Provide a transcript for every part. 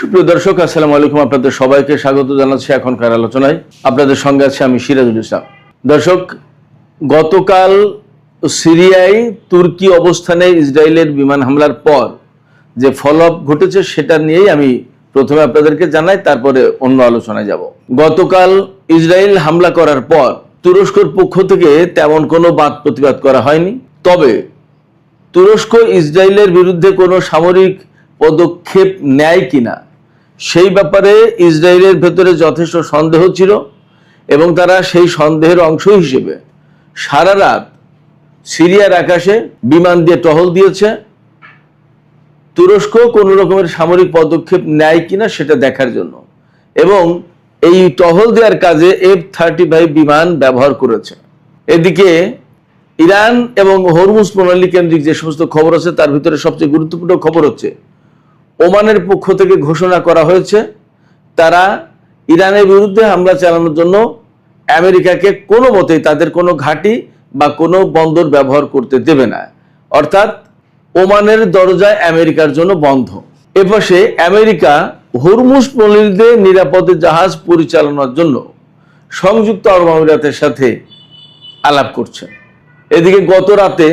সুপ্রিয় দর্শক, আসসালামু আলাইকুম। আপনাদের সবাইকে স্বাগত জানাচ্ছি এখনকার আলোচনায়। আপনাদের সঙ্গে আছি আমি সিরাজুল ইসলাম। দর্শক, গতকাল সিরিয়ায় তুর্কি অবস্থানে ইসরায়েলের বিমান হামলার পর যে ফলো আপ ঘটেছে সেটা নিয়েই আমি প্রথমে আপনাদেরকে জানাই, তারপরে অন্য আলোচনায় যাব। গতকাল ইসরায়েল হামলা করার পর তুরস্কর পক্ষ থেকে তেমন কোনো বাদ প্রতিবাদ করা হয়নি। তবে তুরস্ক ইসরায়েলের বিরুদ্ধে কোনো সামরিক পদক্ষেপ নেয় কিনা সেই ব্যাপারে ইসরায়েলের ভেতরে যথেষ্ট সন্দেহ ছিল এবং তারা সেই সন্দেহের অংশ হিসেবে সারা রাত সিরিয়ার আকাশে বিমান দিয়ে টহল দিয়েছে। তুরস্ক কোনো রকমের সামরিক পদক্ষেপ নেয় কিনা সেটা দেখার জন্য, এবং এই টহল দেওয়ার কাজে F-35 বিমান ব্যবহার করেছে। এদিকে ইরান এবং হরমুজ প্রণালী কেন্দ্রিক যে সমস্ত খবর আছে তার ভিতরে সবচেয়ে গুরুত্বপূর্ণ খবর হচ্ছে ওমানের পক্ষ থেকে ঘোষণা করা হয়েছে তারা ইরানের বিরুদ্ধে হামলা চালানোর জন্য আমেরিকাকে কোনো মতেই তাদের কোনো ঘাঁটি বা কোনো বন্দর ব্যবহার করতে দেবে না। অর্থাৎ ওমানের দরজায় আমেরিকার জন্য বন্ধ। এপাশে আমেরিকা হরমুজ প্রণালীতে নিরাপদে জাহাজ পরিচালনার জন্য সংযুক্ত আরব আমিরাতের সাথে আলাপ করছে। এদিকে গত রাতে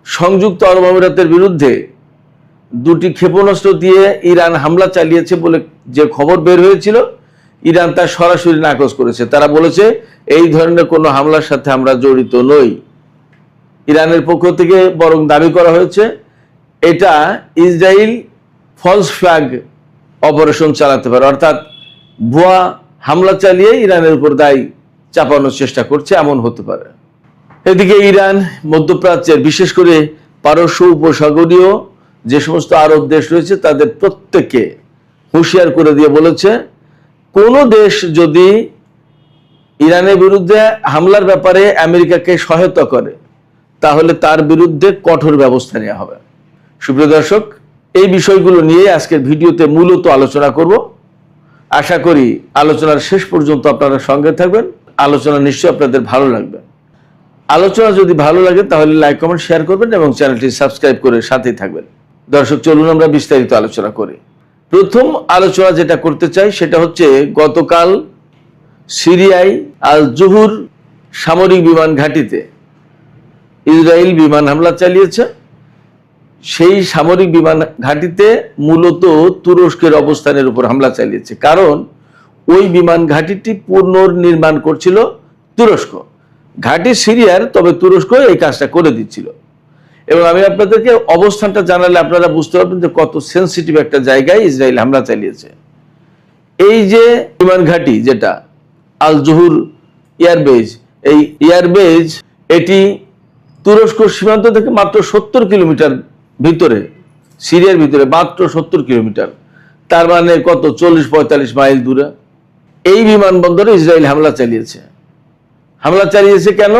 সংযুক্ত আরব আমিরাতের বিরুদ্ধে দুটি ক্ষেপণাস্ত্র দিয়ে ইরান হামলা চালিয়েছে বলে যে খবর বের হয়েছিল, ইরান তা সরাসরি নাকচ করেছে। তারা বলেছে এই ধরনের কোনো হামলার সাথে আমরা জড়িত নই। ইরানের পক্ষ থেকে বরং দাবি করা হয়েছে এটা ইসরায়েল ফলস ফ্ল্যাগ অপারেশন চালাতে পারে, অর্থাৎ ভুয়া হামলা চালিয়ে ইরানের উপর দায় চাপানোর চেষ্টা করছে, এমন হতে পারে। এদিকে ইরান মধ্যপ্রাচ্যের বিশেষ করে পারস্য উপসাগরীয় যে সমস্ত আরব দেশ রয়েছে তাদের প্রত্যেককে হুঁশিয়ার করে দিয়ে বলেছে কোনো দেশ যদি ইরানের বিরুদ্ধে হামলার ব্যাপারে আমেরিকাকে সহায়তা করে তাহলে তার বিরুদ্ধে কঠোর ব্যবস্থা নেওয়া হবে। সুপ্রিয় দর্শক, এই বিষয়গুলো নিয়ে আজকের ভিডিওতে মূলত আলোচনা করব। আশা করি আলোচনার শেষ পর্যন্ত আপনারা সঙ্গে থাকবেন। আলোচনা নিশ্চয়ই আপনাদের ভালো লাগবে। আলোচনা যদি ভালো লাগে তাহলে লাইক, কমেন্ট, শেয়ার করবেন এবং চ্যানেলটি সাবস্ক্রাইব করে সাথেই থাকবেন। দর্শক, চলুন আমরা বিস্তারিত আলোচনা করি। প্রথম আলোচনা যেটা করতে চাই সেটা হচ্ছে গতকাল সিরিয়ায় আল জুহুর সামরিক বিমান ঘাঁটিতে ইসরায়েল বিমান হামলা চালিয়েছে। সেই সামরিক বিমান ঘাঁটিতে মূলত তুরস্কের অবস্থানের উপর হামলা চালিয়েছে, কারণ ওই বিমান ঘাঁটিটি পুনর্নির্মাণ করছিল তুরস্ক। ঘাঁটি সিরিয়ার, তবে তুরস্ক এই কাজটা করে দিচ্ছিল। এবং আমি আপনাদেরকে অবস্থানটা জানালে আপনারা বুঝতে পারবেন যে কত সেন্সিটিভ একটা জায়গায় ইসরায়েল হামলা চালিয়েছে। এই যে বিমান ঘাঁটি যেটা আল জুহুর এয়ারবেজ, এই এয়ারবেজ এটি তুরস্ক সীমান্ত থেকে মাত্র 70 কিলোমিটার ভিতরে, সিরিয়ার ভিতরে মাত্র 70 কিলোমিটার, তার মানে কত 40-45 মাইল দূরে। এই বিমানবন্দরে ইসরায়েল হামলা চালিয়েছে। হামলা চালিয়েছে কেন?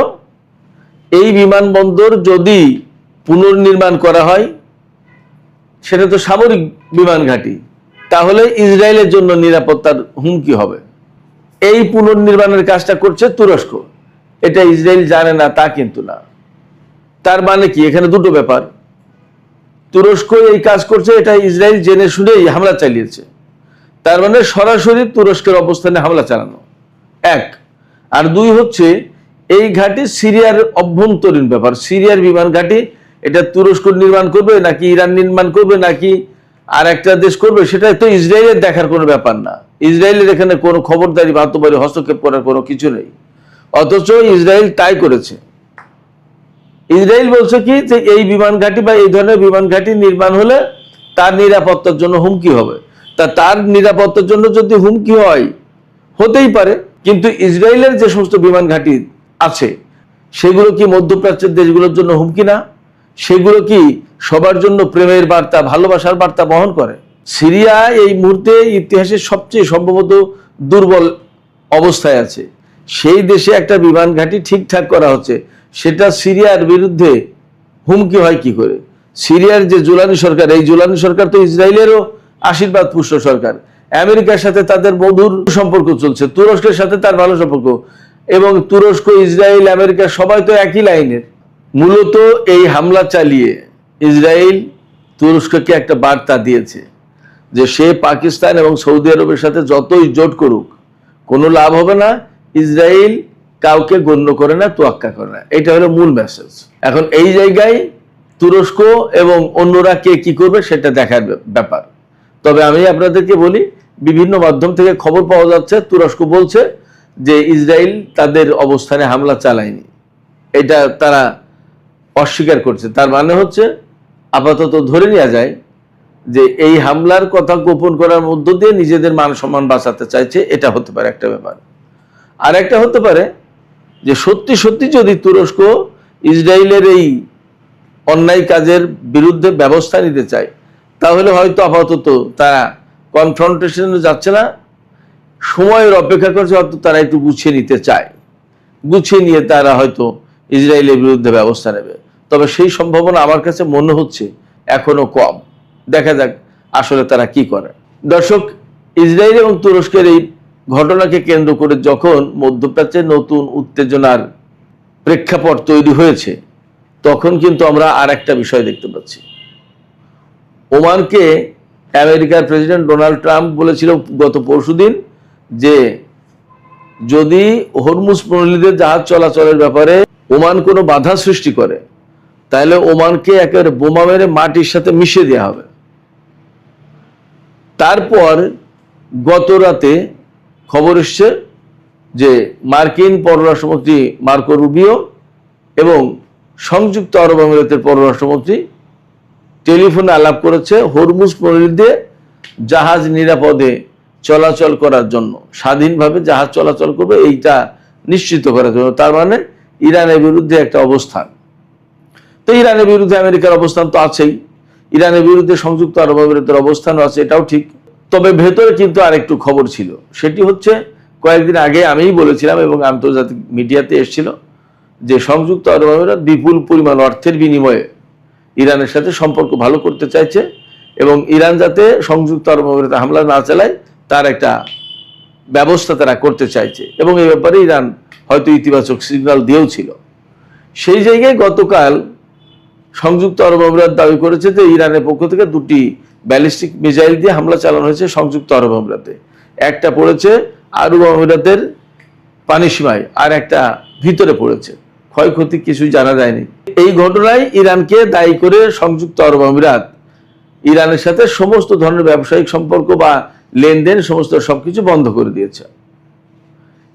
এই বিমানবন্দর যদি পুনর্নির্মাণ করা হয় সেটা তো সামরিক বিমান ঘাঁটি, তাহলে ইসরায়েলের জন্য নিরাপত্তার হুমকি হবে। এই পুনর্নির্মাণের কাজটা করছে তুরস্ক। এটা ইসরায়েল জানে না তা কিন্তু না। তার মানে কি, এখানে দুটো ব্যাপার। তুরস্ক এই কাজ করছে, এটা ইসরায়েল জেনে শুনেই হামলা চালিয়েছে। তার মানে সরাসরি তুরস্কের অবস্থানে হামলা চালানো, এক। আর দুই হচ্ছে এই ঘাঁটি সিরিয়ার অভ্যন্তরীণ ব্যাপার। সিরিয়ার বিমান ঘাঁটি এটা তুরস্ক নির্মাণ করবে নাকি ইরান নির্মাণ করবে নাকি আর একটা দেশ করবে, সেটা তো ইসরায়েলের দেখার কোনো ব্যাপার না। ইসরায়েলের এখানে কোনো খবরদারি বাস্তবায়ী হস্তক্ষেপ করার কোনো কিছু নেই। অথচ ইসরায়েল তাই করেছে। ইসরায়েল বলছে কি যে এই বিমান ঘাঁটি বা এই ধরনের বিমান ঘাঁটি নির্মাণ হলে তার নিরাপত্তার জন্য হুমকি হবে। তার নিরাপত্তার জন্য যদি হুমকি হয়, হতেই পারে, কিন্তু ইসরায়েলের যে সমস্ত বিমান ঘাঁটি আছে সেগুলো কি মধ্যপ্রাচ্যের দেশগুলোর জন্য হুমকি না? সেগুলো কি সবার জন্য প্রেমের বার্তা, ভালোবাসার বার্তা বহন করে? সিরিয়া এই মুহূর্তে ইতিহাসের সবচেয়ে সম্ভবত দুর্বল অবস্থায় আছে। সেই দেশে একটা বিমান ঘাঁটি ঠিকঠাক করা হচ্ছে, সেটা সিরিয়ার বিরুদ্ধে হুমকি হয় কি করে? সিরিয়ার যে জুলানি সরকার, এই জুলানি সরকার তো ইসরায়েলেরও আশীর্বাদ পুষ্ট সরকার। আমেরিকার সাথে তাদের মধুর সম্পর্ক চলছে, তুরস্কের সাথে তার ভালো সম্পর্ক, এবং তুরস্ক, ইসরায়েল, আমেরিকা সবাই তো একই লাইনের। মূলত এই হামলা চালিয়ে ইসরায়েল তুরস্ককে একটা বার্তা দিয়েছে যে সে পাকিস্তান এবং সৌদি আরবের সাথে যতই জোট করুক কোনো লাভ হবে না, ইসরায়েল কাউকে গণ্য করে না, তোয়াক্কা করে না। এটা হলো মূল মেসেজ। এখন এই জায়গায় তুরস্ক এবং অন্যরা কে কি করবে সেটা দেখার ব্যাপার। তবে আমি আপনাদেরকে বলি, বিভিন্ন মাধ্যম থেকে খবর পাওয়া যাচ্ছে তুরস্ক বলছে যে ইসরায়েল তাদের অবস্থানে হামলা চালায়নি, এটা তারা অস্বীকার করছে। তার মানে হচ্ছে আপাতত ধরে নেওয়া যায় যে এই হামলার কথা গোপন করার মধ্য দিয়ে নিজেদের মান সম্মান বাঁচাতে চাইছে, এটা হতে পারে একটা ব্যাপার। আর একটা হতে পারে যে সত্যি সত্যি যদি তুরস্ক ইসরায়েলের এই অন্যায় কাজের বিরুদ্ধে ব্যবস্থা নিতে চায়, তাহলে হয়তো আপাতত তারা কনফ্রন্টেশনে যাচ্ছে না, সময়ের অপেক্ষা করছে, হয়তো তারা একটু গুছিয়ে নিতে চায়, গুছিয়ে নিয়ে তারা হয়তো ইসরায়েলের বিরুদ্ধে ব্যবস্থা নেবে। তবে সেই সম্ভাবনা আমার কাছে মনে হচ্ছে এখনো কম। দেখা যাক আসলে তারা কি করে। দর্শক, ইসরায়েল এবং তুরস্কের এই ঘটনাকে কেন্দ্র করে যখন মধ্যপ্রাচ্যে নতুন উত্তেজনার প্রেক্ষাপট তৈরি হয়েছে, তখন কিন্তু আমরা আর একটা বিষয় দেখতে পাচ্ছি। ওমানকে আমেরিকার প্রেসিডেন্ট ডোনাল্ড ট্রাম্প বলেছিল গত পরশুদিন যে যদি হরমুজ প্রণালীতে জাহাজ চলাচলের ব্যাপারে ওমান কোনো বাধা সৃষ্টি করে, তাহলে ওমানকে একেবারে বোমা মেরে মাটির সাথে মিশিয়ে দেওয়া হবে। তারপর গত রাতে খবর এসছে যে মার্কিন পররাষ্ট্রমন্ত্রী মার্কো রুবিও এবং সংযুক্ত আরব আমিরাতের পররাষ্ট্রমন্ত্রী টেলিফোনে আলাপ করেছে হরমুজ প্রণালী দিয়ে জাহাজ নিরাপদে চলাচল করার জন্য, স্বাধীনভাবে জাহাজ চলাচল করবে এইটা নিশ্চিত করার জন্য। তার মানে ইরানের বিরুদ্ধে একটা অবস্থান। তো ইরানের বিরুদ্ধে আমেরিকার অবস্থান তো আছেই, ইরানের বিরুদ্ধে সংযুক্ত আরব আমিরাতের অবস্থানও আছে, এটাও ঠিক। তবে ভেতরে কিন্তু আরেকটু খবর ছিল, সেটি হচ্ছে কয়েকদিন আগে আমিই বলেছিলাম এবং আন্তর্জাতিক মিডিয়াতে এসেছিল যে সংযুক্ত আরব আমিরাত বিপুল পরিমাণ অর্থের বিনিময়ে ইরানের সাথে সম্পর্ক ভালো করতে চাইছে এবং ইরান যাতে সংযুক্ত আরব আমিরাতে হামলা না চালায় তার একটা ব্যবস্থা তারা করতে চাইছে এবং এই ব্যাপারে ইরান হয়তো ইতিবাচক সিগন্যাল দিয়েও ছিল। সেই জায়গায় গতকাল সংযুক্ত আরব আমিরাত দাবি করেছে যে ইরানের পক্ষ থেকে দুটি ব্যালিস্টিক মিসাইল দিয়ে হামলা চালানো হয়েছে সংযুক্ত আরব আমিরাতে। একটা পড়েছে আরব আমিরাতের পানিসীমায় আর একটা ভিতরে পড়েছে, ক্ষয়ক্ষতি কিছুই জানা যায়নি। এই ঘটনায় ইরানকে দায়ী করে সংযুক্ত আরব আমিরাত ইরানের সাথে সমস্ত ধরনের ব্যবসায়িক সম্পর্ক বা লেনদেন সমস্ত সবকিছু বন্ধ করে দিয়েছে।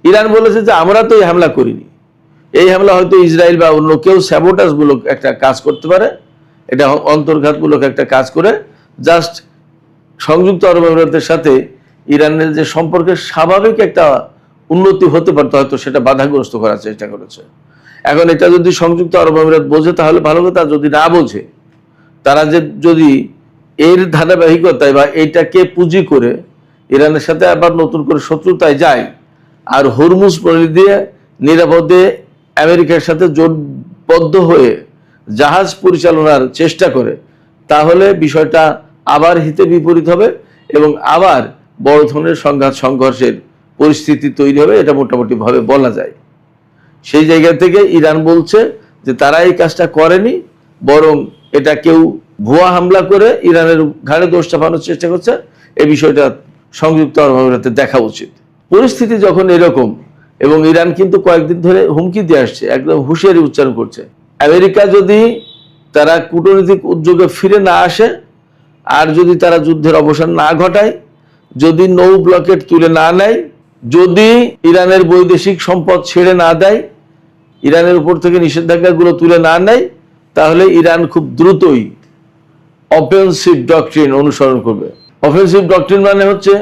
ইরান বলেছে যে আমরা তো এই হামলা করিনি, এই হামলা হয়তো ইসরায়েল বা অন্য কেউ স্যাবোটাজমূলক একটা কাজ করতে পারে, এটা অন্তর্ঘাতমূলক একটা কাজ করে জাস্ট সংযুক্ত আরব আমিরাতের সাথে ইরানের যে সম্পর্কের স্বাভাবিক একটা উন্নতি হতে পারতো হয়তো সেটা বাধাগ্রস্ত করার চেষ্টা করেছে। এখন এটা যদি সংযুক্ত আরব আমিরাত বোঝে তাহলে ভালো কথা, যদি না বোঝে তারা যে যদি এর ধারাবাহিকতায় বা এইটাকে পুঁজি করে ইরানের সাথে আবার নতুন করে শত্রুতায় যায় আর হরমুজ প্রণালী দিয়ে নিরাপদে আমেরিকার সাথে জোটবদ্ধ হয়ে জাহাজ পরিচালনার চেষ্টা করে, তাহলে বিষয়টা আবার হিতে বিপরীত হবে এবং আবার বড় ধরনের সংঘাত সংঘর্ষের পরিস্থিতি তৈরি হবে, এটা মোটামুটি ভাবে বলা যায়। সেই জায়গা থেকে ইরান বলছে যে তারা এই কাজটা করেনি, বরং এটা কেউ ভুয়া হামলা করে ইরানের ঘাড়ে দোষ চাপানোর চেষ্টা করছে। এই বিষয়টা সংযুক্ত আরব আমিরাতে দেখা উচিত। পরিস্থিতি যখন এরকম এবং ইরান কিন্তু কয়েকদিন ধরে হুমকি দিয়ে আসছে, একদম হুঁশিয়ারি উচ্চারণ করছে, আমেরিকা যদি তারা কূটনৈতিক উদ্যোগে ফিরে না আসে আর যদি তারা যুদ্ধের অবসান না ঘটায়, যদি নৌ ব্লকেট তুলে না নেয়, যদি ইরানের বৈদেশিক সম্পদ ছেড়ে না দেয়, ইরানের উপর থেকে নিষেধাজ্ঞাগুলো তুলে না নেয়, তাহলে ইরান খুব দ্রুতই অফেন্সিভ ডক্ট্রিন অনুসরণ করবে। অফেন্সিভ ডক্ট্রিন মানে হচ্ছে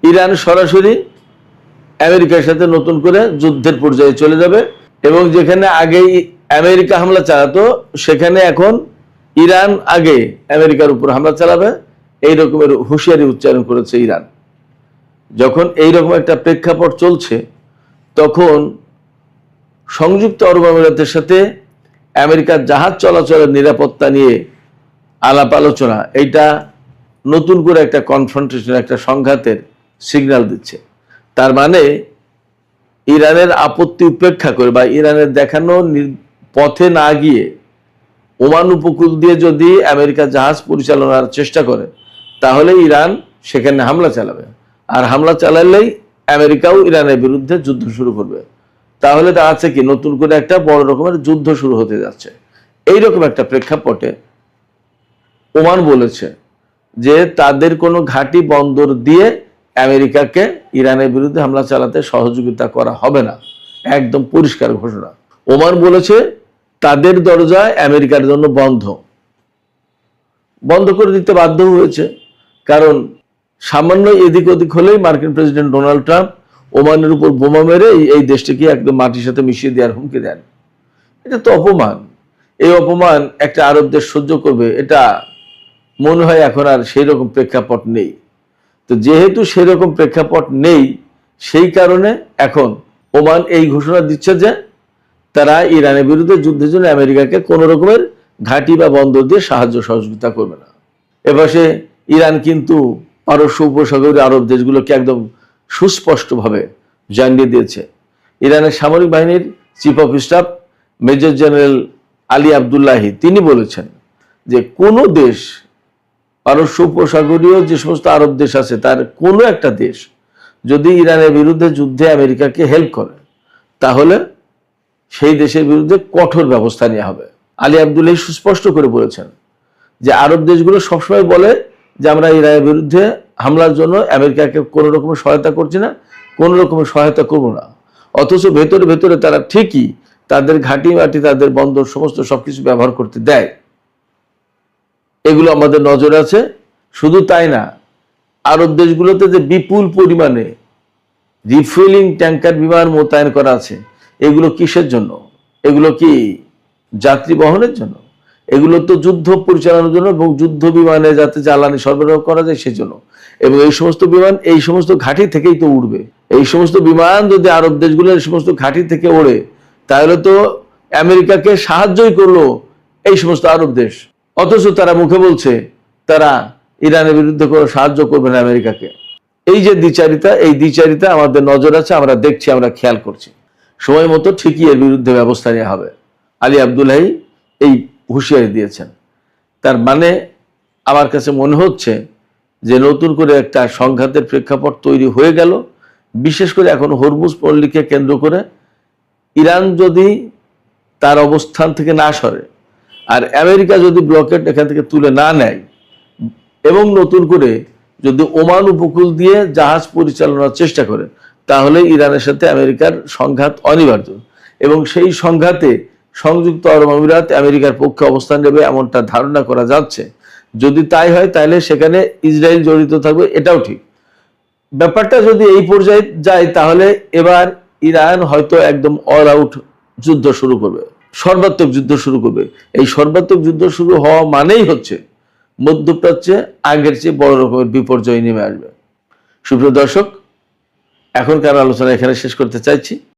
ইরান সরাসরি আমেরিকার সাথে নতুন করে যুদ্ধের পর্যায়ে চলে যাবে এবং যেখানে আগেই আমেরিকা হামলা চালাতো সেখানে এখন ইরান আগে আমেরিকার উপর হামলা চালাবে, এই রকমের হুঁশিয়ারি উচ্চারণ করেছে ইরান। যখন এই রকম একটা প্রেক্ষাপট চলছে, তখন সংযুক্ত আরব আমিরাতের সাথে আমেরিকার জাহাজ চলাচলের নিরাপত্তা নিয়ে আলাপ আলোচনা, এইটা নতুন করে একটা কনফ্রন্টেশন, একটা সংঘাতের সিগন্যাল দিচ্ছে। তার মানে ইরানের আপত্তি উপেক্ষা করে বা ইরানের দেখানো পথে না গিয়ে ওমান উপকূল দিয়ে যদি আমেরিকা জাহাজ পরিচালনার চেষ্টা করে, তাহলে ইরান সেখানে হামলা চালাবে, আর হামলা চালালেই আমেরিকাও ইরানের বিরুদ্ধে যুদ্ধ শুরু করবে। তাহলে তা আছে কি, নতুন করে একটা বড় রকমের যুদ্ধ শুরু হতে যাচ্ছে। এইরকম একটা প্রেক্ষাপটে ওমান বলেছে যে তাদের কোনো ঘাঁটি বন্দর দিয়ে আমেরিকাকে ইরানের বিরুদ্ধে হামলা চালাতে সহযোগিতা করা হবে না, একদম পরিষ্কার ঘোষণা। ওমান বলেছে তাদের দরজা আমেরিকার জন্য বন্ধ করে দিতে বাধ্য হয়েছে, কারণ সামান্য এদিক ওদিক হলেই মার্কিন প্রেসিডেন্ট ডোনাল্ড ট্রাম্প ওমানের উপর বোমা মেরে এই দেশটিকে একদম মাটির সাথে মিশিয়ে দেওয়ার হুমকি দেন। এটা তো অপমান। এই অপমান একটা আরব দেশ সহ্য করবে, এটা মনে হয় এখন আর সেই রকম প্রেক্ষাপট নেই। তো যেহেতু সেই রকম প্রেক্ষাপট নেই, সেই কারণে এখন ওমান এই ঘোষণা দিচ্ছে যে তারা ইরানের বিরুদ্ধে যুদ্ধের জন্য আমেরিকাকে কোন রকমের ঘাঁটি বা বন্দর দিয়ে সাহায্য সহযোগিতা করবে না। এপাশে ইরান কিন্তু পারস্য উপসাগরীয় আরব দেশগুলোকে একদম সুস্পষ্টভাবে জানিয়ে দিয়েছে। ইরানের সামরিক বাহিনীর chief of staff major general Ali Abdollahi তিনি বলেছেন যে কোনো দেশ, পারস্য উপসাগরীয় যে সমস্ত আরব দেশ আছে তার কোনো একটা দেশ যদি ইরানের বিরুদ্ধে যুদ্ধে আমেরিকাকে হেল্প করে, তাহলে সেই দেশের বিরুদ্ধে কঠোর ব্যবস্থা নেওয়া হবে। আলী আবদুল্লাহি সুস্পষ্ট করে বলেছেন যে আরব দেশগুলো সবসময় বলে যে আমরা ইরানের বিরুদ্ধে হামলার জন্য আমেরিকাকে কোনো রকমের সহায়তা করছি না, কোনো রকমের সহায়তা করবো না, অথচ ভেতরে ভেতরে তারা ঠিকই তাদের ঘাঁটি মাটি, তাদের বন্দর সমস্ত সবকিছু ব্যবহার করতে দেয়। এগুলো আমাদের নজরে আছে। শুধু তাই না, আরব দেশগুলোতে যে বিপুল পরিমাণে রিফুয়েলিং ট্যাঙ্কার বিমান মোতায়েন করা আছে, এগুলো কিসের জন্য? এগুলো কি যাত্রী বহনের জন্য? এগুলো তো যুদ্ধ পরিচালনার জন্য এবং যুদ্ধ বিমানে যাতে জ্বালানি সরবরাহ করা যায় সেজন্য। এবং এই সমস্ত বিমান এই সমস্ত ঘাঁটি থেকেই তো উড়বে। এই সমস্ত বিমান যদি আরব দেশগুলো এই সমস্ত ঘাঁটি থেকে ওড়ে, তাহলে তো আমেরিকাকে সাহায্যই করলো এই সমস্ত আরব দেশ, অথচ তারা মুখে বলছে তারা ইরানের বিরুদ্ধে কোনো সাহায্য করবে না আমেরিকাকে। এই যে দ্বিচারিতা, এই দ্বিচারিতা আমাদের নজর আছে, আমরা দেখছি, আমরা খেয়াল করছি। সময় মতো ঠিকই এর বিরুদ্ধে ব্যবস্থা নেওয়া হবে। আলী আবদুল্লাহি এই হুঁশিয়ারি দিয়েছেন। তার মানে আমার কাছে মনে হচ্ছে যে নতুন করে একটা সংঘাতের প্রেক্ষাপট তৈরি হয়ে গেল। বিশেষ করে এখন হরমুজ পল্লীকে কেন্দ্র করে ইরান যদি তার অবস্থান থেকে না সরে, আর আমেরিকা যদি ব্লকেট এখান থেকে তুলে না নেয়, এবং নতুন করে যদি ওমান উপকূল দিয়ে জাহাজ পরিচালনার চেষ্টা করে, তাহলে ইরানের সাথে আমেরিকার সংঘাত অনিবার্য। এবং সেই সংঘাতে সংযুক্ত আরব আমিরাত আমেরিকার পক্ষে অবস্থান নেবে এমনটা ধারণা করা যাচ্ছে। যদি তাই হয় তাহলে সেখানে ইসরায়েল জড়িত থাকবে, এটাও ঠিক। ব্যাপারটা যদি এই পর্যায়ে যায়, তাহলে এবার ইরান হয়তো একদম অল আউট যুদ্ধ শুরু করবে, সর্বাত্মক যুদ্ধ শুরু করবে। এই সর্বাত্মক যুদ্ধ শুরু হওয়া মানেই হচ্ছে মধ্যপ্রাচ্যে আগের চেয়ে বড় রকমের বিপর্যয় নেমে আসবে। সুপ্রিয় দর্শক, এখনকার আলোচনা এখানে শেষ করতে চাইছি।